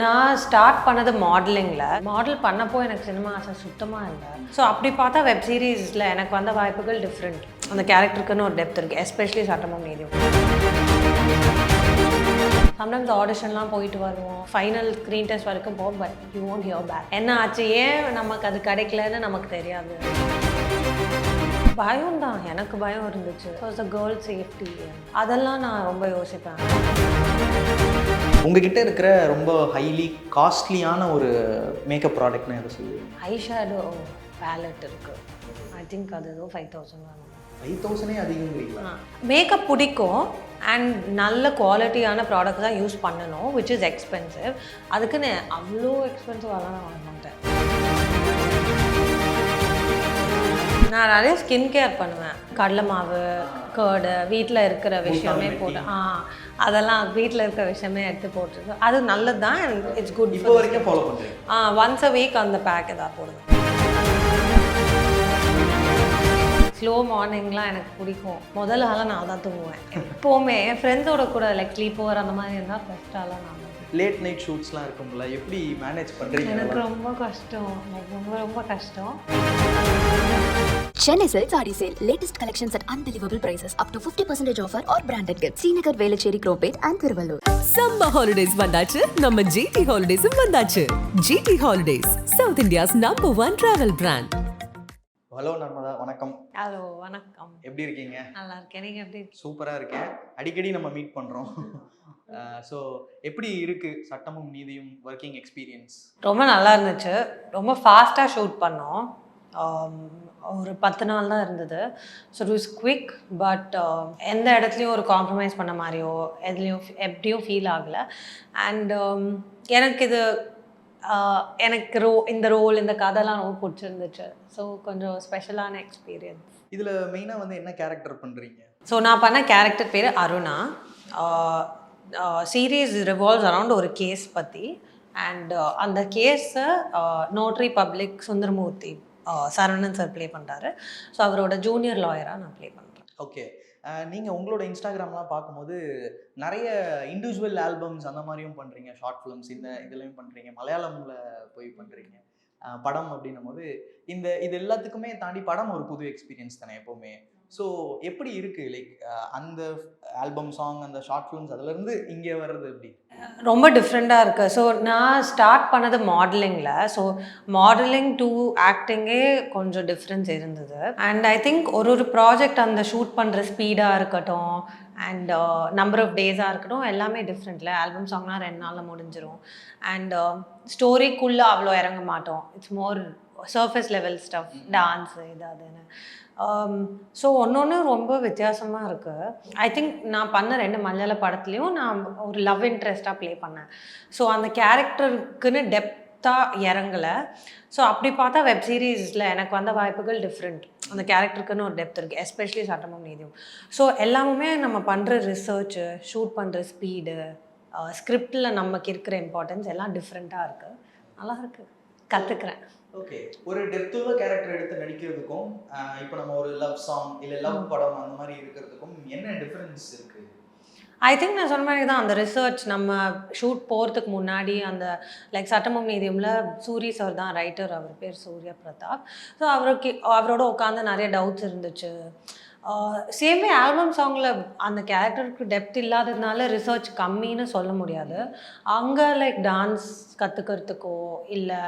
நான் ஸ்டார்ட் பண்ணது மாடலிங்கில். மாடல் பண்ணப்போ எனக்கு சினிமா ஆசை சுத்தமாக இல்லை. ஸோ அப்படி பார்த்தா வெப் சீரிஸில் எனக்கு வந்த வாய்ப்புகள் டிஃப்ரெண்ட். அந்த கேரக்டருக்குன்னு ஒரு டெப்த் இருக்குது, எஸ்பெஷலி சட்டமும் நீதியும். சம்டைம்ஸ் ஆடிஷன்லாம் போயிட்டு வருவோம், ஃபைனல் ஸ்க்ரீன் டெஸ்ட் வரைக்கும் போவோம், but you won't hear back. என்ன ஆச்சு, ஏன் நமக்கு அது கிடைக்கலன்னு நமக்கு தெரியாது. பயம் தான், எனக்கு பயம் இருந்துச்சு. ஸோ கேர்ள் சேஃப்டி அதெல்லாம் நான் ரொம்ப யோசிப்பேன். உங்ககிட்ட இருக்கிற ரொம்ப ஹைலி காஸ்ட்லியான ஒரு மேக்கப் ப்ராடக்ட்னு எதை சொல்லுவீங்க? ஐ ஷேடோ பேலட் இருக்குது. ஐ திங்க் அது ஏதோ 5000 வேணும். 5000 அதிகங்கிறீங்களா? மேக்கப் பிடிக்கும் அண்ட் நல்ல குவாலிட்டியான ப்ராடக்ட் தான் யூஸ் பண்ணணும், விச் இஸ் எக்ஸ்பென்சிவ். அதுக்குன்னு அவ்வளோ எக்ஸ்பென்சிவாலாம் நான் வாங்க மாட்டேன். நான் நிறைய ஸ்கின் கேர் பண்ணுவேன். கடலை மாவு, கர்டு, வீட்டில் இருக்கிற விஷயமே போட்டு அதெல்லாம் வீட்டில் இருக்கிற விஷயமே எடுத்து போட்டுருக்கு. அது நல்லது தான், இட்ஸ் குட். இப்போ வரைக்கும் ஃபாலோ பண்ணுறேன். ஒன்ஸ் அ வீக் அந்த பேக் ஏதாவது போடுவேன். ஸ்லோ மார்னிங்லாம் எனக்கு பிடிக்கும். முதல்ல நான் தான் தூங்குவேன் எப்போவுமே. என் ஃப்ரெண்ட்ஸோட கூட லைக் ஸ்லீப் ஓவர் அந்த மாதிரி இருந்தால் ஃபஸ்ட்டாலாம் நான் லேட் நைட் ஷூட்ஸ்லாம் இருக்கும்ல, எப்படி மேனேஜ் பண்ணுறீங்க? எனக்கு ரொம்ப கஷ்டம், ரொம்ப ரொம்ப கஷ்டம். Chennai Silk Saree Sale. Latest collections at unbelievable prices. Up to 50% offer or branded gifts. Srinagar, Velachery, Cropate and Thiruvallur. Summer holidays vandachu, நம்ம GT Holidays vandachu. GT Holidays, South India's #1 travel brand. Hello Narmada, வணக்கம். Hello, வணக்கம். எப்படி இருக்கீங்க? நல்லா இருக்கேன், நீங்கள் எப்படி? சூப்பராக இருக்கேன். அடிக்கடி நம்ம மீட் பண்ணுறோம். ஸோ எப்படி இருக்குது சட்டமும் நீதியும் ஒர்க்கிங் எக்ஸ்பீரியன்ஸ்? ரொம்ப நல்லா இருந்துச்சு. ரொம்ப ஃபாஸ்ட்டாக ஷூட் பண்ணோம். ஒரு 10 நாள் தான் இருந்தது. So it was quick. But எந்த இடத்துலையும் ஒரு காம்ப்ரமைஸ் பண்ண மாதிரியோ எப்படியும் ஃபீல் ஆகலை. அண்ட் எனக்கு இது எனக்கு இந்த ரோல் இந்த கதைலாம் ரொம்ப பிடிச்சிருந்துச்சு. ஸோ கொஞ்சம் ஸ்பெஷலான எக்ஸ்பீரியன்ஸ். இதில் மெயினாக வந்து என்ன கேரக்டர் பண்ணுறீங்க? ஸோ நான் பண்ண கேரக்டர் பேர் அருணா. சீரீஸ் ரிவால்வ்ஸ் அரவுண்ட் ஒரு கேஸ் பற்றி. அண்ட் அந்த கேஸை notary public Sundaramoorthy Saravanan sir play பண்ணுறாரு. ஸோ அவரோட ஜூனியர் லாயராக நான் ப்ளே பண்ணுறேன். ஓகே. நீங்கள் உங்களோட இன்ஸ்டாகிராம்லாம் பார்க்கும்போது நிறைய இண்டிவிஜுவல் ஆல்பம்ஸ் அந்த மாதிரியும் பண்ணுறீங்க, ஷார்ட் ஃபிலிம்ஸ் இதுலையும் பண்ணுறீங்க, மலையாளமில் போய் பண்ணுறீங்க, படம் அப்படின்னும் போது இது எல்லாத்துக்குமே தாண்டி படம் ஒரு புது எக்ஸ்பீரியன்ஸ் தானே எப்போவுமே. ஸோ எப்படி இருக்குது லைக் அந்த ஆல்பம் சாங் அந்த ஷார்ட் ஃபிலிம்ஸ் அதுலேருந்து இங்கே வர்றது எப்படி? ரொம்ப டிஃப்ரெண்ட்டாக இருக்குது. ஸோ நான் ஸ்டார்ட் பண்ணது மாடலிங்கில். ஸோ மாடலிங் டு ஆக்டிங்கே கொஞ்சம் டிஃப்ரென்ஸ் இருந்தது. அண்ட் ஐ திங்க் ஒரு ப்ராஜெக்ட் அந்த ஷூட் பண்ணுற ஸ்பீடாக இருக்கட்டும் அண்ட் நம்பர் ஆஃப் டேஸாக இருக்கட்டும் எல்லாமே டிஃப்ரெண்ட்டில். ஆல்பம் சாங்னா 2 நாளில் முடிஞ்சிடும். அண்ட் ஸ்டோரிக்குள்ளே அவ்வளோ இறங்க மாட்டோம். It's more surface level stuff, dance இது அதுன்னு. ஸோ ஒன்று ரொம்ப வித்தியாசமாக இருக்குது. ஐ திங்க் நான் பண்ண 2 மலையாள படத்துலேயும் நான் ஒரு லவ் இன்ட்ரெஸ்ட்டாக ப்ளே பண்ணேன். ஸோ அந்த கேரக்டருக்குன்னு டெப்த்தாக இறங்கலை. ஸோ அப்படி பார்த்தா வெப் சீரிஸில் எனக்கு வந்த வாய்ப்புகள் டிஃப்ரெண்ட். அந்த கேரக்டருக்குன்னு ஒரு டெப்த் இருக்குது, எஸ்பெஷலி சட்டமும் நீதியும். ஸோ எல்லாமே நம்ம பண்ணுற ரிசர்ச்சு, ஷூட் பண்ணுற ஸ்பீடு, ஸ்கிரிப்டில் நமக்கு இருக்கிற இம்பார்ட்டன்ஸ் எல்லாம் டிஃப்ரெண்ட்டாக இருக்குது. நல்லா இருக்குது, கற்றுக்குறேன். ஓகே. ஒரு டெப்த்துள்ள கேரக்டர் எடுத்து நடிக்கிறதுக்கும் இப்போ நம்ம ஒரு லவ் சாங் இல்லை லவ் படம் அந்த மாதிரி இருக்கிறதுக்கும் என்ன டிஃப்ரென்ஸ் இருக்குது? ஐ திங்க் நான் சொன்ன மாதிரி தான் அந்த ரிசர்ச். நம்ம ஷூட் போகிறதுக்கு முன்னாடி அந்த லைக் சட்டமும் நீதியமில் சூரி சார் தான் ரைட்டர், அவர் பேர் சூர்யா பிரதாப். ஸோ அவரோட உட்காந்து நிறைய டவுட்ஸ் இருந்துச்சு. சேமே ஆல்பம் சாங்கில் அந்த கேரக்டருக்கு டெப்த் இல்லாததுனால ரிசர்ச் கம்மின்னு சொல்ல முடியாது. அங்கே லைக் டான்ஸ் கற்றுக்கிறதுக்கோ இல்லை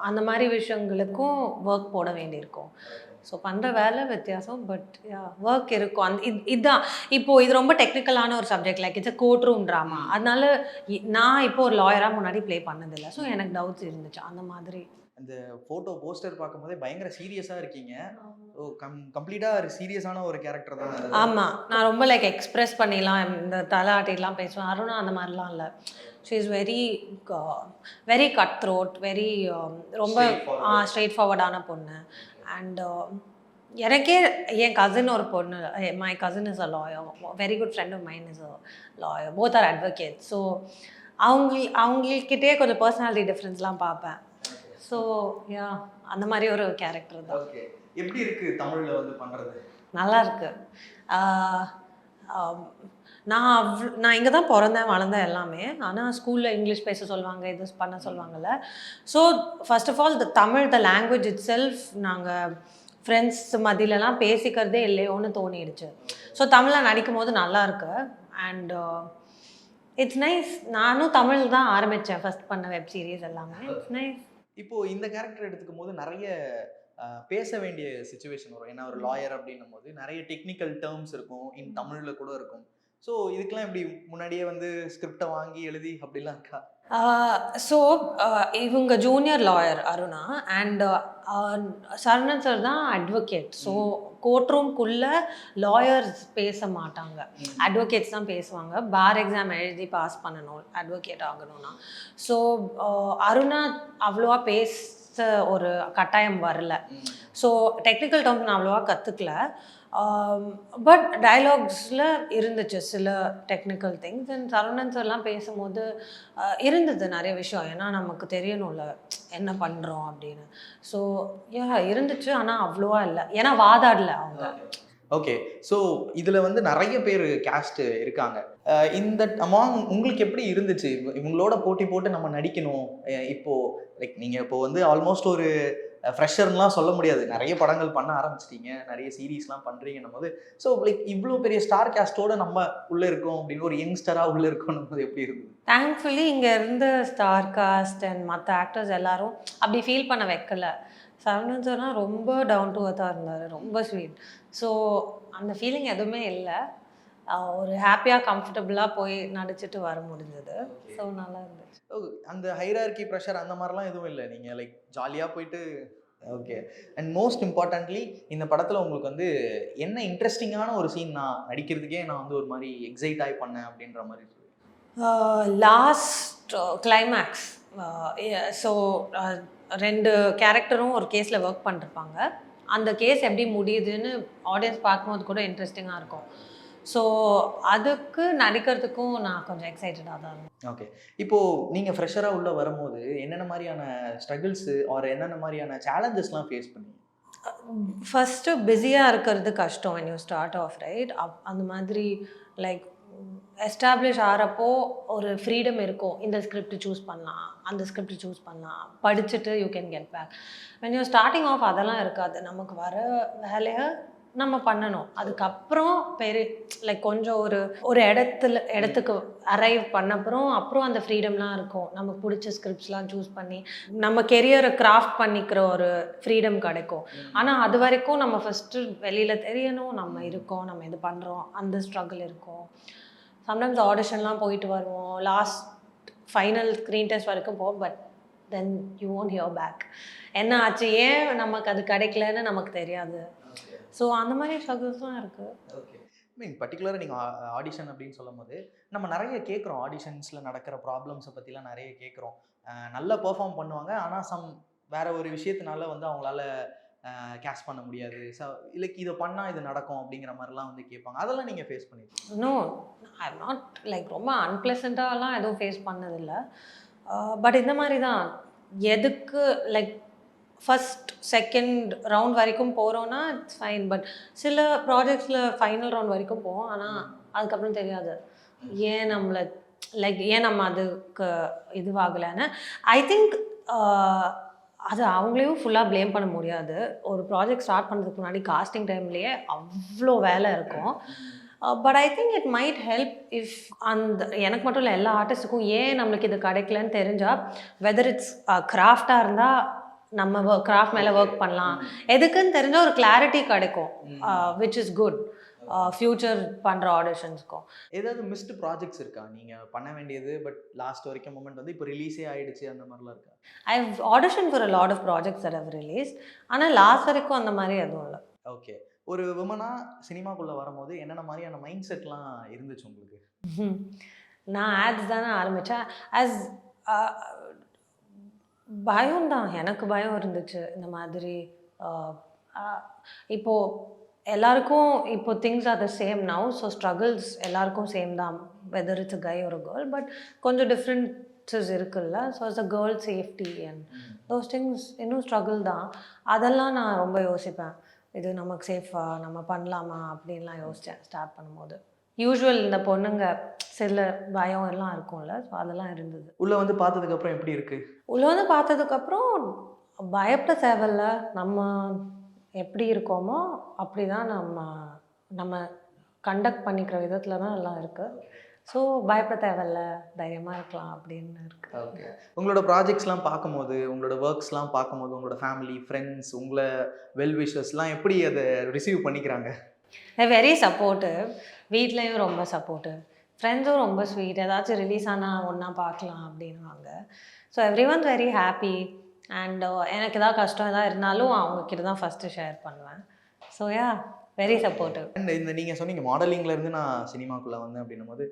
அந்த மாதிரி விஷயங்களுக்கும் ஒர்க் போட வேண்டியிருக்கும். ஸோ பண்ணுற வேலை வித்தியாசம், பட் ஒர்க் இருக்கும். இதுதான் இப்போது இது ரொம்ப டெக்னிக்கலான ஒரு subject, like it's a court room drama. அதனால நான் இப்போ ஒரு லாயராக முன்னாடி ப்ளே பண்ணதில்லை. ஸோ எனக்கு டவுட்ஸ் இருந்துச்சு அந்த மாதிரி. அந்த ஃபோட்டோ போஸ்டர் பார்க்கும்போதே பயங்கர சீரியஸாக இருக்கீங்க. ஸோ கம்ப்ளீட்டாக சீரியஸான ஒரு கேரக்டர் தான். ஆமாம், நான் ரொம்ப லைக் எக்ஸ்ப்ரெஸ் பண்ணிடலாம், இந்த தலையாட்டிலாம் பேசுவேன். அருணா அந்த மாதிரிலாம் இல்லை. She is very cut throat, very ரொம்ப ஸ்ட்ரெயிட் ஃபார்வர்டான பொண்ணு. அண்ட் எனக்கே என் கசின் ஒரு பொண்ணு, my cousin is a lawyer, very good friend of mine is a lawyer, both are advocate. So அவங்கக்கிட்டே கொஞ்சம் பர்சனாலிட்டி டிஃப்ரென்ஸ்லாம் பார்ப்பேன். ஸோ அந்த மாதிரி ஒரு கேரக்டர் தான். ஓகே. எப்படி இருக்குது தமிழில் வந்து பண்ணுறது? நல்லா இருக்குது. நான் இங்கே தான் பிறந்தேன் வளர்ந்தேன் எல்லாமே. ஆனால் ஸ்கூலில் இங்கிலீஷ் பேச சொல்லுவாங்க, இது பண்ண சொல்லுவாங்கல்ல. So first of all the language itself நாங்கள் ஃப்ரெண்ட்ஸ் மத்தியிலலாம் பேசிக்கிறதே இல்லையோன்னு தோணிடுச்சு. ஸோ தமிழில் நடிக்கும் போது நல்லா இருக்கு. And it's nice. நானும் தமிழ் தான் ஆரம்பித்தேன் ஃபர்ஸ்ட் பண்ண வெப் சீரிஸ் எல்லாமே. It's nice. இப்போ இந்த கேரக்டர் எடுத்துக்கும் போது நிறைய பேச வேண்டிய சுச்சுவேஷன் வரும். ஏன்னா ஒரு லாயர் அப்படின்னும் போது நிறைய டெக்னிக்கல் டேர்ம்ஸ் இருக்கும், தமிழில் கூட இருக்கும். ஸோ இதுக்கெல்லாம் எப்படி முன்னாடியே வந்து ஸ்கிரிப்டை வாங்கி எழுதி அப்படிலாம் இருக்கா? ஸோ இவங்க junior lawyer Aruna and Saravanan sir தான் அட்வொகேட். ஸோ கோர்ட் ரூம்குள்ளே லாயர்ஸ் பேச மாட்டாங்க, அட்வொகேட்ஸ் தான் பேசுவாங்க. பார் எக்ஸாம் எழுதி பாஸ் பண்ணணும் அட்வொகேட் ஆகணும்னா. ஸோ அருணா அவ்வளோவா பேச ஒரு கட்டாயம் வரல. ஸோ டெக்னிக்கல் டேர்ம்ஸ் நான் அவ்வளோவா கற்றுக்கல. பட் டயலாக்ஸில் இருந்துச்சு சில டெக்னிக்கல் திங்ஸ். அண்ட் சரவணன் சார்லாம் பேசும்போது இருந்தது நிறைய விஷயம். ஏன்னா நமக்கு தெரியணும்ல என்ன பண்ணுறோம் அப்படின்னு. ஸோ இருந்துச்சு, ஆனால் அவ்வளோவா இல்லை. ஏன்னா வாதாடல அவங்க. ஓகே. ஸோ இதில் வந்து நிறைய பேர் கேஸ்ட் இருக்காங்க. இந்த அமாங் உங்களுக்கு எப்படி இருந்துச்சு இவங்களோட போட்டி போட்டு நம்ம நடிக்கணும்? இப்போது லைக் நீங்கள் இப்போ வந்து ஆல்மோஸ்ட் ஒரு ஃப்ரெஷர்லாம் சொல்ல முடியாது, நிறைய படங்கள் பண்ண ஆரம்பிச்சிட்டீங்க, நிறைய சீரீஸ்லாம் பண்ணுறீங்கன்னும் போது, ஸோ லைக் இவ்வளோ பெரிய ஸ்டார் கேஸ்டோட நம்ம உள்ளே இருக்கோம் அப்படின்னு ஒரு யங்ஸ்டராக உள்ளே இருக்கோம் போது எப்படி இருந்தது? தேங்க்ஃபுல்லி இங்கே இருந்த ஸ்டார் காஸ்ட் அண்ட் மற்ற ஆக்டர்ஸ் எல்லாரும் அப்படி ஃபீல் பண்ண வைக்கல. சரவணன் சார்லாம் ரொம்ப டவுன் டு அர்த்தாக இருந்தார், ரொம்ப ஸ்வீட். ஸோ அந்த ஃபீலிங் எதுவுமே இல்லை. ஒரு ஹாப்பியாக கம்ஃபர்டபுளாக போய் நடிச்சிட்டு வர முடிஞ்சது. ஸோ நல்லா இருந்துச்சு. அந்த ஹைரார்கி ப்ரெஷர் அந்த மாதிரிலாம் எதுவும் இல்லை, நீங்கள் லைக் ஜாலியாக போயிட்டு. ஓகே. அண்ட் மோஸ்ட் இம்பார்ட்டன்ட்லி இந்த படத்தில் உங்களுக்கு வந்து என்ன இன்ட்ரெஸ்டிங்கான ஒரு சீன் நான் நடிக்கிறதுக்கே நான் வந்து ஒரு மாதிரி எக்ஸைட் ஆகி பண்ணேன் அப்படின்ற மாதிரி? Last climax. ஸோ 2 கேரக்டரும் ஒரு கேஸில் ஒர்க் பண்ணிருப்பாங்க. அந்த கேஸ் எப்படி முடியுதுன்னு ஆடியன்ஸ் பார்க்கும்போது கூட இன்ட்ரெஸ்டிங்காக இருக்கும். ஸோ அதுக்கு நடிக்கிறதுக்கும் நான் கொஞ்சம் எக்ஸைட்டடாக தான் இருந்தேன். ஓகே. இப்போது நீங்கள் ஃப்ரெஷராக உள்ளே வரும்போது என்னென்ன மாதிரியான ஸ்ட்ரகிள்ஸு ஆர் என்னென்ன மாதிரியான சேலஞ்சஸ்லாம் ஃபேஸ் பண்ணீங்க? ஃபஸ்ட்டு பிஸியாக இருக்கிறது கஷ்டம் when you start off right. அந்த மாதிரி லைக் எஸ்டாப்ளிஷ் ஆகிறப்போ ஒரு ஃப்ரீடம் இருக்கும். இந்த ஸ்கிரிப்ட் சூஸ் பண்ணலாம், அந்த ஸ்கிரிப்ட் சூஸ் பண்ணலாம், படிச்சுட்டு you can get back. when you starting off அதெல்லாம் இருக்காது. நமக்கு வர வேலையை நம்ம பண்ணணும். அதுக்கப்புறம் லைக் கொஞ்சம் ஒரு இடத்துக்கு அரைவ் பண்ணப்புறம் அப்புறம் அந்த ஃப்ரீடம்லாம் இருக்கும். நமக்கு பிடிச்ச ஸ்கிரிப்ட்ஸ்லாம் சூஸ் பண்ணி நம்ம கெரியரை கிராஃப்ட் பண்ணிக்கிற ஒரு ஃப்ரீடம் கிடைக்கும். ஆனால் அது வரைக்கும் நம்ம ஃபஸ்ட்டு வெளியில் தெரியணும், நம்ம இருக்கோம், நம்ம இது பண்ணுறோம், அந்த ஸ்ட்ரகிள் இருக்கும். சம்டைம்ஸ் ஆடிஷன்லாம் போயிட்டு வருவோம், லாஸ்ட் ஃபைனல் ஸ்க்ரீன் டெஸ்ட் வரைக்கும் போவோம். But then you won't hear back. என்ன ஆச்சு, ஏன் நமக்கு அது கிடைக்கலன்னு நமக்கு தெரியாது. ஸோ அந்த மாதிரி ஸ்ட்ரகிள்ஸ்லாம் இருக்குது. ஓகே. மீன் பர்டிகுலராக நீங்கள் ஆடிஷன் அப்படின்னு சொல்லும் போது நம்ம நிறைய கேட்குறோம், ஆடிஷன்ஸில் நடக்கிற ப்ராப்ளம்ஸை பற்றிலாம் நிறைய கேட்குறோம். நல்லா பெர்ஃபார்ம் பண்ணுவாங்க, ஆனால் வேற ஒரு விஷயத்தினால வந்து அவங்களால கேஷ் பண்ண முடியாது. ஸோ இல்லைக்கு இதை பண்ணால் இது நடக்கும் அப்படிங்கிற மாதிரிலாம் வந்து கேட்பாங்க. அதெல்லாம் நீங்கள் ஃபேஸ் பண்ணிருக்கீங்க? No, I am not like ரொம்ப அன்பிளசண்ட்டாலாம் எதுவும் ஃபேஸ் பண்ணதில்லை. பட் இந்த மாதிரி தான் எதுக்கு லைக் ஃபஸ்ட் செகண்ட் ரவுண்ட் வரைக்கும் போகிறோன்னா இட்ஸ் ஃபைன். பட் சில ப்ராஜெக்ட்ஸில் ஃபைனல் ரவுண்ட் வரைக்கும் போவோம், ஆனால் அதுக்கப்புறம் தெரியாது ஏன் நம்ம அதுக்கு இதுவாகலைன்னு. ஐ திங்க் அது அவங்களையும் ஃபுல்லாக ப்ளேம் பண்ண முடியாது. ஒரு ப்ராஜெக்ட் ஸ்டார்ட் பண்ணுறதுக்கு முன்னாடி காஸ்டிங் டைம்லேயே அவ்வளோ வேலை இருக்கும். But I think it might help if எனக்கு மட்டும் இல்லை, எல்லா ஆர்டிஸ்ட்டுக்கும் ஏன் நம்மளுக்கு இது கிடைக்கலன்னு தெரிஞ்சால், வெதர் இட்ஸ் கிராஃப்டாக இருந்தால் நம்ம கிராஃப்ட் மேலே ஒர்க் பண்ணலாம், எதுக்குன்னு தெரிஞ்ச ஒரு கிளாரிட்டி கிடைக்கும், விச் இஸ் குட் ஃப்யூச்சர் பண்ணுற ஆடிஷன்ஸ்க்கும். ஏதாவது மிஸ்டு ப்ராஜெக்ட்ஸ் இருக்கா நீங்கள் பண்ண வேண்டியது பட் லாஸ்ட் வரைக்கும் மூமெண்ட் வந்து இப்போ ரிலீஸே ஆகிடுச்சு அந்த மாதிரிலாம் இருக்கா? I have audition for a lot of projects that have release, ஆனால் லாஸ்ட் வரைக்கும் அந்த மாதிரி எதுவும் இல்லை. ஓகே. ஒரு விமனாக சினிமாக்குள்ளே வரும்போது என்னென்ன மாதிரியான மைண்ட் செட்லாம் இருந்துச்சு உங்களுக்கு? நான் ஆட்ஸ் தானே ஆரம்பித்தேன். பயம் தான், எனக்கு பயம் இருந்துச்சு. இந்த மாதிரி இப்போது எல்லாருக்கும் இப்போ things are the same now. So struggles எல்லாருக்கும் சேம் தான், வெதர் இட்ஸ் அ கை ஒரு கேர்ள். பட் கொஞ்சம் டிஃப்ரென்ஸஸ் இருக்குல்ல. So it's a girl safety and those things இன்னும் ஸ்ட்ரகிள் தான். அதெல்லாம் நான் ரொம்ப யோசிப்பேன், இது நமக்கு சேஃபா, நம்ம பண்ணலாமா அப்படின்லாம் யோசித்தேன் ஸ்டார்ட் பண்ணும்போது. யூஷுவல் இந்த பொண்ணுங்க சில பயம் எல்லாம் இருக்கும்ல, ஸோ அதெல்லாம் இருந்தது. உள்ள வந்து பார்த்ததுக்கப்புறம் எப்படி இருக்கு? உள்ள வந்து பார்த்ததுக்கப்புறம் பயப்பட தேவையில்ல. நம்ம எப்படி இருக்கோமோ அப்படி தான் நம்ம கண்டக்ட் பண்ணிக்கிற விதத்தில் தான் எல்லாம் இருக்குது. ஸோ பயப்பட தேவையில்ல, தைரியமாக இருக்கலாம் அப்படின்னு இருக்கு. ஓகே. உங்களோட ப்ராஜெக்ட்ஸ்லாம் பார்க்கும்போது, உங்களோட ஒர்க்ஸ்லாம் பார்க்கும்போது, உங்களோட ஃபேமிலி, ஃப்ரெண்ட்ஸ், உங்களை வெல் விஷர்ஸ்லாம் எப்படி அதை ரிசீவ் பண்ணிக்கிறாங்க? Very supportive. வீட்லேயும் ரொம்ப சப்போர்ட்டிவ். ஃப்ரெண்ட்ஸும் ரொம்ப ஸ்வீட். ஏதாச்சும் ரிலீஸ் ஆனால் ஒன்றா பார்க்கலாம் அப்படின்வாங்க. So every one very happy. And எனக்கு ஏதாவது கஷ்டம் எதாவது இருந்தாலும் அவங்கக்கிட்ட தான் ஃபஸ்ட்டு ஷேர் பண்ணுவேன். So yeah, very supportive. And இந்த நீங்கள் சொன்னீங்க மாடலிங்லேருந்து நான் சினிமாக்குள்ளே வந்தேன் அப்படின்னும் போது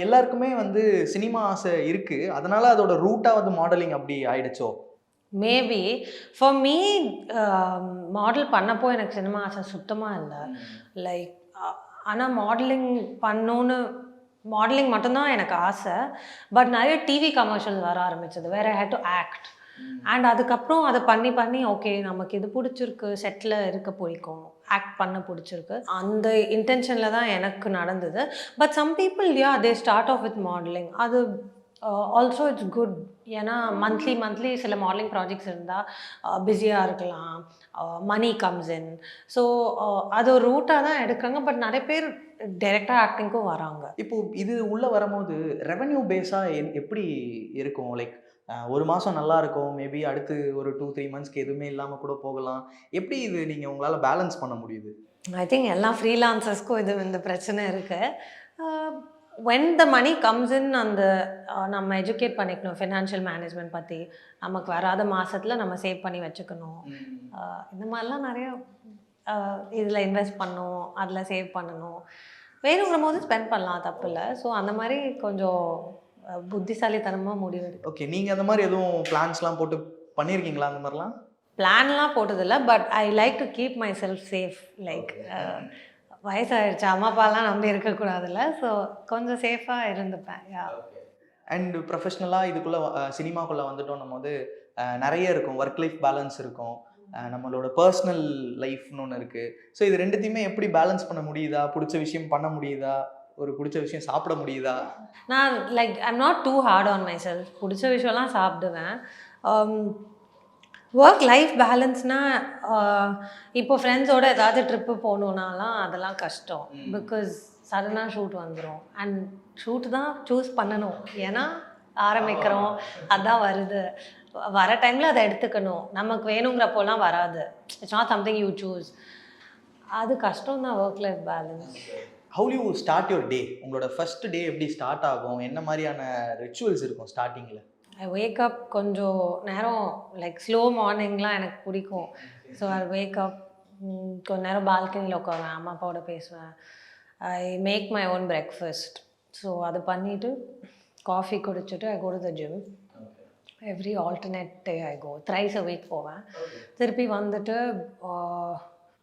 எல்லாருக்குமே வந்து சினிமா ஆசை இருக்குது, அதனால் அதோட ரூட்டாக வந்து மாடலிங் அப்படி ஆயிடுச்சோ? மேபி ஃபார் மீ மாடல் பண்ணப்போ எனக்கு சினிமா ஆசை சுத்தமாக இல்லை. லைக் ஆனால் மாடலிங் மட்டும்தான் எனக்கு ஆசை. பட் நிறைய டிவி கமர்ஷியல்ஸ் வர ஆரம்பிச்சது, வேற ஐ ஹேட் டு ஆக்ட். அண்ட் அதுக்கப்புறம் அதை பண்ணி ஓகே நமக்கு இது பிடிச்சிருக்கு, செட்டில் இருக்க பிடிக்கும், ஆக்ட் பண்ண பிடிச்சிருக்கு, அந்த இன்டென்ஷனில் தான் எனக்கு நடந்தது. But some people they start off with modelling. அது ஆல்சோ இட்ஸ் குட். ஏன்னா மந்த்லி சில மாடலிங் ப்ராஜெக்ட்ஸ் இருந்தால் பிஸியாக இருக்கலாம், மணி கம்ஸ் இன். ஸோ அது ஒரு ரூட்டாக தான் எடுக்கிறாங்க. பட் நிறைய பேர் டைரெக்டாக ஆக்டிங்க்கும் வராங்க. இப்போது இது உள்ளே வரும்போது ரெவென்யூ பேஸாக எப்படி இருக்கும்? லைக் ஒரு மாதம் நல்லா இருக்கும், மேபி அடுத்து ஒரு 2-3 மந்த்ஸ்க்கு எதுவுமே இல்லாமல் கூட போகலாம். எப்படி இது நீங்கள் உங்களால் பேலன்ஸ் பண்ண முடியுது? ஐ திங்க் எல்லா ஃப்ரீலான்சர்ஸ்க்கும் இந்த பிரச்சனை இருக்குது. when the money comes in, அந்த நம்ம எஜுகேட் பண்ணிக்கணும் ஃபினான்ஷியல் மேனேஜ்மெண்ட் பற்றி. நமக்கு வராத மாதத்தில் நம்ம சேவ் பண்ணி வச்சுக்கணும். இந்த மாதிரிலாம் நிறைய இதில் இன்வெஸ்ட் பண்ணணும், அதில் சேவ் பண்ணணும். வேணுங்கிற போது ஸ்பெண்ட் பண்ணலாம், தப்பு இல்லை. ஸோ அந்த மாதிரி கொஞ்சம் புத்திசாலித்தனமாக முடிவு எடுக்கும். ஓகே, நீங்கள் அந்த மாதிரி எதுவும் பிளான்ஸ்லாம் போட்டு பண்ணியிருக்கீங்களா? அந்த மாதிரிலாம் பிளான்லாம் போட்டதில்லை. But I like to keep myself safe. Like வயசாகிடுச்சு, அம்மா அப்பாலாம் நம்பி இருக்கக்கூடாதுல்ல. ஸோ கொஞ்சம் சேஃபாக இருந்துப்பேன். யா. அண்ட் ப்ரொஃபஷ்னலாக இதுக்குள்ளே சினிமாக்குள்ளே வந்துட்டோம் போது நிறைய இருக்கும், ஒர்க் லைஃப் பேலன்ஸ் இருக்கும், நம்மளோட பர்சனல் லைஃப்னு ஒன்று இருக்குது. ஸோ இது ரெண்டுத்தையுமே எப்படி பேலன்ஸ் பண்ண முடியுதா? பிடிச்ச விஷயம் பண்ண முடியுதா? ஒரு பிடிச்ச விஷயம் சாப்பிட முடியுதா? நான் like I'm not too hard on myself. பிடிச்ச விஷயம்லாம் சாப்பிடுவேன். ஒர்க் லைஃப் பேலன்ஸ்னால் இப்போ ஃப்ரெண்ட்ஸோடு ஏதாவது ட்ரிப்பு போகணுன்னாலாம் அதெல்லாம் கஷ்டம். பிகாஸ் சடனாக ஷூட் வந்துடும். அண்ட் ஷூட் தான் சூஸ் பண்ணணும். ஏன்னா ஆரம்பிக்கிறோம், அதான் வருது, வர டைமில் அதை எடுத்துக்கணும். நமக்கு வேணுங்கிறப்போலாம் வராது. It's not something you choose. அது கஷ்டம் தான் work life balance. How you start your day? உங்களோட ஃபர்ஸ்ட் டே எப்படி ஸ்டார்ட் ஆகும்? என்ன மாதிரியான ரிச்சுவல்ஸ் இருக்கும் ஸ்டார்டிங்கில்? ஐ வேக் அப் கொஞ்சம் நேரம், லைக் ஸ்லோ மார்னிங்லாம் எனக்கு பிடிக்கும். ஸோ ஐ வேக் அப், கொஞ்சம் நேரம் பால்கனியில் உட்காருவேன், அம்மா அப்பாவோட பேசுவேன். I make my own breakfast. So அது பண்ணிவிட்டு காஃபி குடிச்சிட்டு I go to the gym. Every alternate day I go, thrice a week போவேன். திருப்பி வந்துட்டு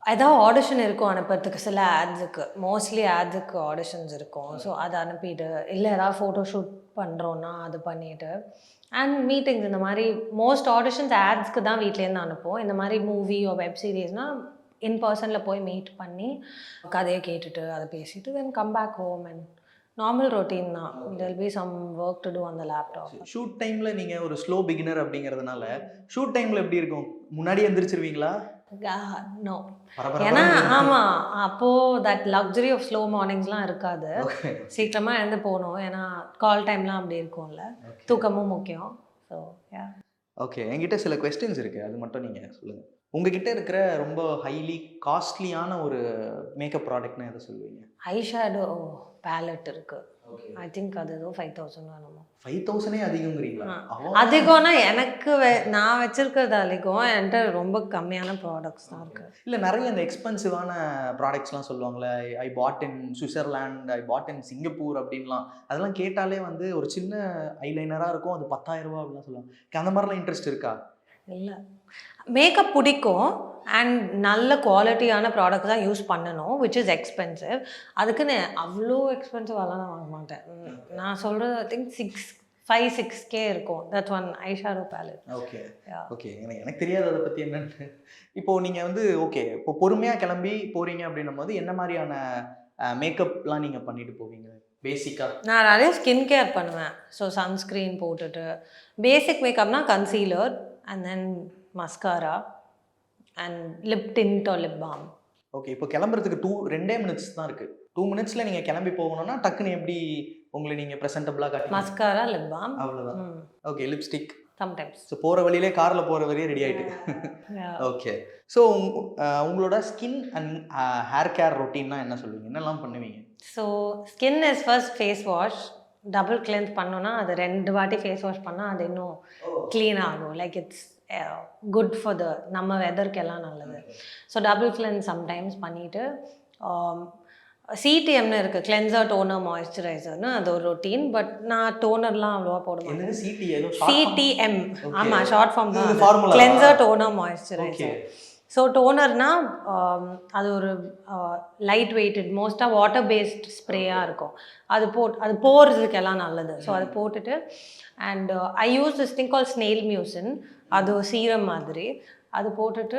ஏதாவது ஆடிஷன் இருக்கும் அனுப்புறதுக்கு, சில ஆட்ஸுக்கு, மோஸ்ட்லி ஆட்ஸுக்கு ஆடிஷன்ஸ் இருக்கும். ஸோ அதை அனுப்பிட்டு, இல்லை ஏதாவது ஃபோட்டோ ஷூட் பண்ணுறோன்னா அது பண்ணிவிட்டு, அண்ட் மீட்டிங்ஸ். இந்த மாதிரி மோஸ்ட் ஆடிஷன்ஸ் ஆட்ஸ்க்கு தான் வீட்லேருந்து அனுப்போம். இந்த மாதிரி மூவி வெப் சீரீஸ்னால் இன் பர்சனில் போய் மீட் பண்ணி கதையை கேட்டுட்டு அதை பேசிட்டு then come back home. And normal routine தான். There will be some work to do on the laptop. Shoot டைமில் நீங்கள் ஒரு ஸ்லோ பிகினர் அப்படிங்கிறதுனால ஷூட் டைமில் எப்படி இருக்கும்? முன்னாடி எந்திரிச்சிருவீங்களா? நோ. ஏன்னா ஆமாம், அப்போது தட் லக்ஸரி ஆஃப் ஸ்லோ மார்னிங்ஸ்லாம் இருக்காது. சீக்கிரமாக எழுந்து போகணும். ஏன்னா கால் டைம்லாம் அப்படி இருக்கும்ல, தூக்கமும் முக்கியம். So yeah. ஓகே, என்கிட்ட சில கொஸ்டின்ஸ் இருக்குது, அது மட்டும் நீங்கள் சொல்லுங்கள். உங்ககிட்ட இருக்கிற ரொம்ப ஹைலி காஸ்ட்லியான ஒரு மேக்கப் ப்ராடக்ட்னா எதை சொல்லுவீங்க? ஐ ஷேடோ பேலட் இருக்குது. ஐ திங்க் அது ஏதோ 5,000 வேணுமோ. 5,000 அதிகங்கிறீங்களா? அதிகம்னா எனக்கு நான் வச்சிருக்கிறது அதிகம். என்கிட்ட ரொம்ப கம்மியான ப்ராடக்ட்ஸ் தான் இருக்குது. இல்லை, நிறைய இந்த எக்ஸ்பென்சிவான ப்ராடக்ட்ஸ்லாம் சொல்லுவாங்களே, ஐ பாட் இன் Switzerland, I pot in Singapore அப்படின்லாம். அதெல்லாம் கேட்டாலே வந்து ஒரு சின்ன ஐலைனராக இருக்கும், அது 10,000 ரூபா அப்படிலாம் சொல்லுவாங்க. அந்த மாதிரிலாம் இன்ட்ரெஸ்ட் இருக்கா? இல்லை, மேக்கப் பிடிக்கும். அண்ட் நல்ல குவாலிட்டியான ப்ராடக்ட் தான் யூஸ் பண்ணணும், விச் இஸ் எக்ஸ்பென்சிவ். அதுக்குன்னு அவ்வளோ எக்ஸ்பென்சிவாலாம் நான் வாங்க மாட்டேன். நான் சொல்கிறது ஐ திங்க் 5-6K இருக்கும். That's one eye shadow ballot. Okay okay, எனக்கு தெரியாது அதை பற்றி என்னன்னு. இப்போது நீங்கள் வந்து ஓகே, இப்போ பொறுமையாக கிளம்பி போகிறீங்க அப்படின்னும் போது என்ன மாதிரியான மேக்கப்லாம் நீங்கள் பண்ணிட்டு போவீங்க பேசிக்காக? நான் நிறைய ஸ்கின் கேர் பண்ணுவேன். ஸோ சன்ஸ்க்ரீன் போட்டுட்டு பேசிக் மேக்கப்னா concealer and then mascara and lip tint or lip balm. Okay, இப்போ கிளம்புறதுக்கு 2 மினிட்ஸ் தான் இருக்குது. 2 மினிட்ஸில் நீங்கள் கிளம்பி போகணும்னா டக்குன்னு எப்படி உங்களை நீங்கள் ப்ரெசென்டபுளாக காட்டி? மஸ்காரா, லிப் பாம், அவ்வளோதான். Okay, lipstick sometimes. ஸோ போகிற வழியிலே காரில் போகிற வரையே ரெடி ஆகிட்டு. ஓகே, ஸோ உங்களோட ஸ்கின் அண்ட் ஹேர் கேர் ரொட்டீன்னா என்ன சொல்லுவீங்க? என்னெல்லாம் பண்ணுவீங்க? So skin is first face wash. Double cleanse பண்ணோன்னா அது 2 வாட்டி ஃபேஸ் வாஷ் பண்ணால் அது இன்னும் க்ளீன் ஆகும். Like it's good for the நம்ம வெதர்க்கெல்லாம் நல்லது. ஸோ டபுள் கிளென்ஸ் சம்டைம்ஸ் பண்ணிவிட்டு சிடிஎம்னு இருக்குது, கிளென்சர் டோனர் மாய்ஸ்சரைசர்னு, அது ஒரு ரொட்டீன். பட் நான் டோனர்லாம் அவ்வளோவா போட மாட்டேன். சிடிஎம், ஆமாம், ஷார்ட் ஃபார்ம் தான், கிளென்சர் டோனர் மாய்ஸ்சரைசர். ஸோ டோனர்னால் அது ஒரு லைட் வெயிட்டட், மோஸ்ட்டாக வாட்டர் பேஸ்ட் ஸ்ப்ரேயாக இருக்கும். அது போகிறதுக்கெல்லாம் நல்லது. ஸோ அது போட்டுட்டு and I use this thing call snail mucin, அது சீரம் மாதிரி. அது போட்டுட்டு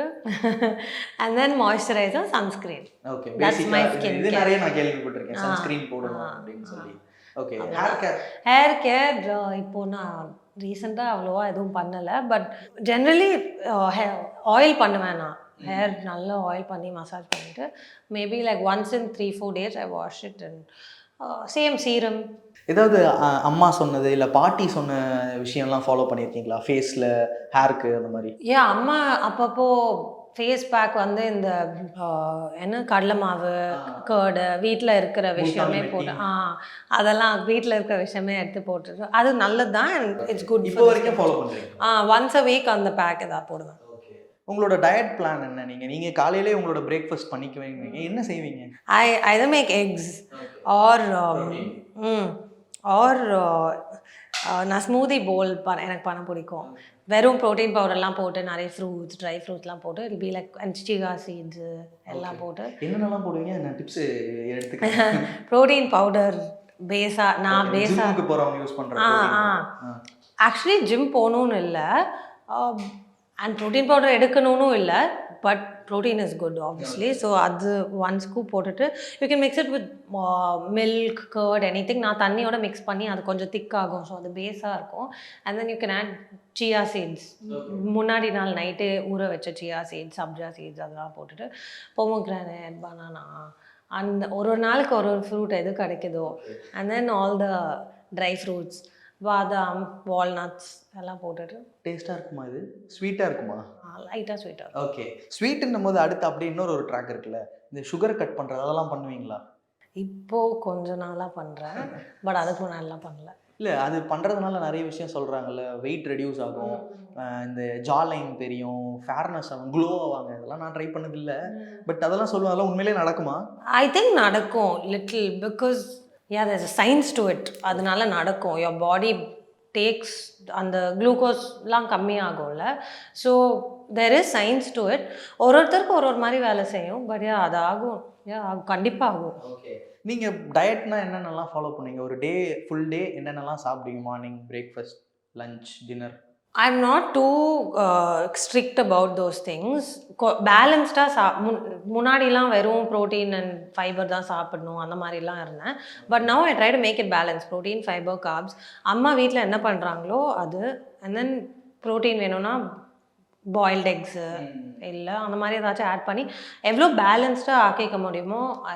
and then moisturiser, sunscreen. Okay, that's my skin care. நிறைய நான் கேள்விப்பட்டிருக்கேன் சன்ஸ்க்ரீன் போடணும் அப்படின்னு சொல்லி. ஓகே, ஹேர் கேர் இப்போ நான் ரீசெண்டாக அவ்வளோவா எதுவும் பண்ணலை. பட் ஜென்ரலி ஆயில் பண்ணுவேன் நான். ஹேர் நல்லா ஆயில் பண்ணி மசாஜ் பண்ணிவிட்டு maybe like once in 3-4 days I wash it and same serum. ஏதாவது அம்மா சொன்னது இல்லை பாட்டி சொன்ன விஷயம்லாம் ஃபாலோ பண்ணியிருக்கீங்களா ஃபேஸில் ஹேருக்கு அந்த மாதிரி? ஏன் அம்மா அப்பப்போ ஃபேஸ் பேக் வந்து இந்த என்ன கடலை மாவு, கேர்டு, வீட்டில் இருக்கிற விஷயமே போட்டு அதெல்லாம் வீட்டில் இருக்கிற விஷயமே எடுத்து போட்டுட்டு அது நல்லது தான். It's good. இப்போ வரைக்கும் ஃபாலோ பண்ணுறீங்க? ஒன்ஸ் அ வீக் அந்த பேக் ஏதாவது போடுவேன். உங்களோட டயட் பிளான் என்ன? நீங்கள் காலையிலே உங்களோட பிரேக்ஃபாஸ்ட் பண்ணிக்குவீங்க, என்ன செய்வீங்க? ஐ either make eggs ஆர் நான் ஸ்மூதி போல் எனக்கு பண்ண பிடிக்கும். வெறும் ப்ரோட்டீன் பவுடர்லாம் போட்டு நிறைய ஃப்ரூட்ஸ், ட்ரை ஃப்ரூட்ஸ்லாம் போட்டு it be like and chia seeds எல்லாம் போட்டு. என்னென்னலாம் போடுவீங்க? நான் டிப்ஸ் எடுத்துக்கிறேன். ப்ரோட்டீன் பவுடர் நான் பேஸாக போகிறவங்க யூஸ் பண்ணுறேன். ஆக்சுவலி ஜிம் போகணுன்னு இல்லை அண்ட் ப்ரோட்டீன் பவுடர் எடுக்கணும்னு இல்லை. But protein is good obviously. So அது 1 scoop போட்டுட்டு you can mix it with milk, curd, anything. நான் தண்ணியோட மிக்ஸ் பண்ணி அது கொஞ்சம் திக் ஆகும். ஸோ அது பேஸாக இருக்கும். And then you can add chia seeds. முன்னாடி நாள் நைட்டு ஊற வச்ச சியா சீட்ஸ், சப்ஜா சீட்ஸ் அதெல்லாம் போட்டுட்டு பொமோகிரானேட், பனானா, அந்த ஒரு நாளுக்கு ஒரு ஃப்ரூட் எது கிடைக்குதோ and then all the dry fruits, பாதாம், வால்நட்ஸ் எல்லாம் போட்டுட்டு. டேஸ்ட்டாக இருக்குமா? இது ஸ்வீட்டாக இருக்குமா? லைட்டாக ஸ்வீட்டாக. ஓகே, ஸ்வீட்டுன்னும் போது அடுத்து அப்படியே இன்னொரு ட்ராக் இருக்குல்ல, இந்த சுகர் கட் பண்ணுறது, அதெல்லாம் பண்ணுவீங்களா? இப்போது கொஞ்ச நாளாக பண்ணுறேன். பட் அதுக்கு முன்னாடிலாம் பண்ணல. இல்லை, அது பண்ணுறதுனால நிறைய விஷயம் சொல்கிறாங்கல்ல, வெயிட் ரெடியூஸ் ஆகும், இந்த ஜா லைன் தெரியும், ஃபேர்னஸ் ஆகும், க்ளோ ஆவாங்க. இதெல்லாம் நான் ட்ரை பண்ணதில்லை. பட் அதெல்லாம் சொல்லுவாங்க, அதெல்லாம் உண்மையிலே நடக்குமா? ஐ திங்க் நடக்கும் little, because there's a science to it. அதனால நடக்கும். your body takes அந்த குளுக்கோஸ்லாம் கம்மியாகும்ல. So there is science to it. ஒருத்தருக்கு ஒரு மாதிரி வேலை செய்யும். பட் அது ஆகும். கண்டிப்பாக ஆகும். ஓகே, நீங்கள் டயட்னா என்னென்னலாம் ஃபாலோ பண்ணுவீங்க? ஒரு டே ஃபுல் டே என்னென்னலாம் சாப்பிடுவீங்க? Morning breakfast, lunch, dinner? I'm not too strict about those things. பேலன்ஸ்டாக முன்னாடிலாம் வெறும் ப்ரோட்டீன் அண்ட் ஃபைபர் தான் சாப்பிடணும் அந்த மாதிரிலாம் இருந்தேன். But now I try to make it balance. Protein, fibre, carbs. அம்மா வீட்டில் என்ன பண்ணுறாங்களோ அது. அண்ட் தென் ப்ரோட்டீன் வேணும்னா பாயில்ட் எக்ஸு இல்லை அந்த மாதிரி ஏதாச்சும் ஆட் பண்ணி எவ்வளோ பேலன்ஸ்டாக ஆக்கிக்க முடியுமோ I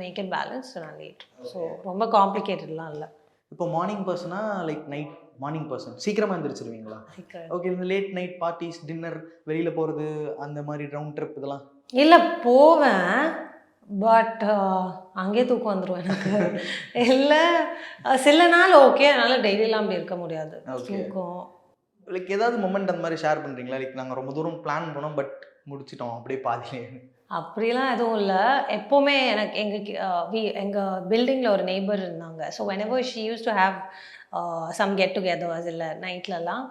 make it balance and eat. So ரொம்ப காம்ப்ளிகேட்டட்லாம் இல்லை. இப்போ மார்னிங் பர்சனா லைக் நைட் மார்னிங் பர்சன் சீக்கிரமாக எழுந்திரிச்சிருவீங்களா? ஓகே, இந்த லேட் நைட் பார்ட்டிஸ், டின்னர், வெளியில் போகிறது, அந்த மாதிரி ரவுண்ட் ட்ரிப் இதெல்லாம்? இல்லை, போவேன். பட் அங்கேயே தூக்கம் வந்துடும் எனக்கு. இல்லை, சில நாள் ஓகே, அதனால் டெய்லியெலாம் அப்படி இருக்க முடியாது. தூக்கம் லைக் ஏதாவது மொமெண்ட் அந்த மாதிரி ஷேர் பண்ணுறீங்களா? லைக் நாங்கள் ரொம்ப தூரம் பிளான் பண்ணோம் பட் முடிச்சிட்டோம் அப்படியே பாதியிலே. அப்படிலாம் எதுவும் இல்லை. எப்போவுமே எனக்கு எங்கள் பில்டிங்கில் ஒரு நெய்பர் இருந்தாங்க. So whenever she used to have some get togethers இல்லை நைட்லலாம்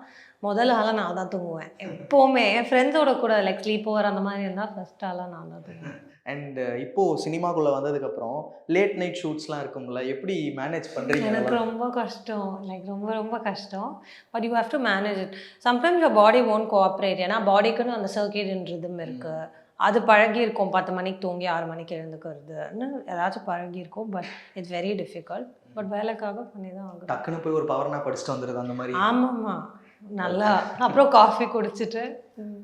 முதல் ஆளாக நான் தான் தூங்குவேன் எப்போவுமே. என் ஃப்ரெண்ட்ஸோட கூட லைக் ஸ்லீப் ஓவர் அந்த மாதிரி இருந்தால் ஃபர்ஸ்ட் ஆளாக நான் தான் தூங்குவேன். அண்ட் இப்போது சினிமாக்குள்ளே வந்ததுக்கப்புறம் லேட் நைட் ஷூட்ஸ்லாம் இருக்கும்ல, எப்படி மேனேஜ் பண்ணுறீங்க? எனக்கு ரொம்ப கஷ்டம், லைக் ரொம்ப ரொம்ப கஷ்டம். But you have to manage it. Sometimes your body won't cooperate. ஏன்னா பாடிக்குன்னு அந்த சர்க்கேடியன் ரிதம் இருக்குது. அது பழகியிருக்கோம் 10 மணிக்கு தூங்கி 6 மணிக்கு எழுந்துக்கிறதுன்னு ஏதாச்சும் பழகியிருக்கோம். But it's very difficult. But வேலைக்காக பண்ணி தான் ஆகும். டக்குன்னு போய் ஒரு பவர் நாப் படிச்சுட்டு வந்துடுது அந்த மாதிரி. ஆமாம்மா, நல்லா அப்புறம் காஃபி குடிச்சிட்டு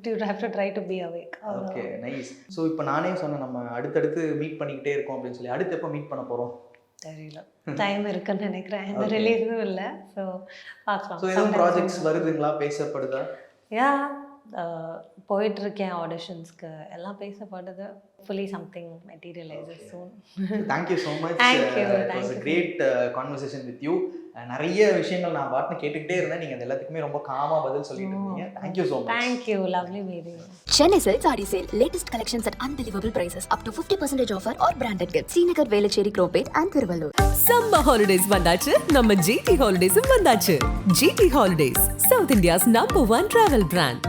you have to try to be awake. Okay, nice. So இப்போ நானே சொன்னேன் நம்ம அடுத்தடுத்து மீட் பண்ணிக்கிட்டே இருக்கோம் அப்படின்னு சொல்லி. அடுத்து எப்போ மீட் பண்ண போகிறோம்? தெரியல, டைம் இருக்குன்னு நினைக்கிறேன். எந்த ரிலீஸும் இல்லை. ஸோ பார்க்கலாம். ஸோ எதுவும் ப்ராஜெக்ட்ஸ் வருதுங்களா, பேசப்படுதா? யா, போயிட்டுருக்கேன் ஆடிஷன்ஸ்க்கு, எல்லாம் பேசப்படுது. Fully something materialises soon. Thank you so much. Thank you, it was a great conversation with you. நிறைய விஷயங்கள் நான் பாட்டுன்னு கேட்டுக்கிட்டே இருந்தேன். நீங்கள் அது எல்லாத்துக்குமே ரொம்ப காமாக பதில் சொல்லிட்டு இருந்தீங்க. Thank you so much. Thank you, lovely meeting. Chennai Silk Saree Sale. Latest collections at unbelievable prices. Up to 50% offer or branded gifts. Srinagar, Velachery, Cropate and Thiruvallur. Summer holidays வந்தாச்சு, நம்ம ஜிடி ஹாலிடேஸும் வந்தாச்சு. GT holidays, south India's number 1 travel brand.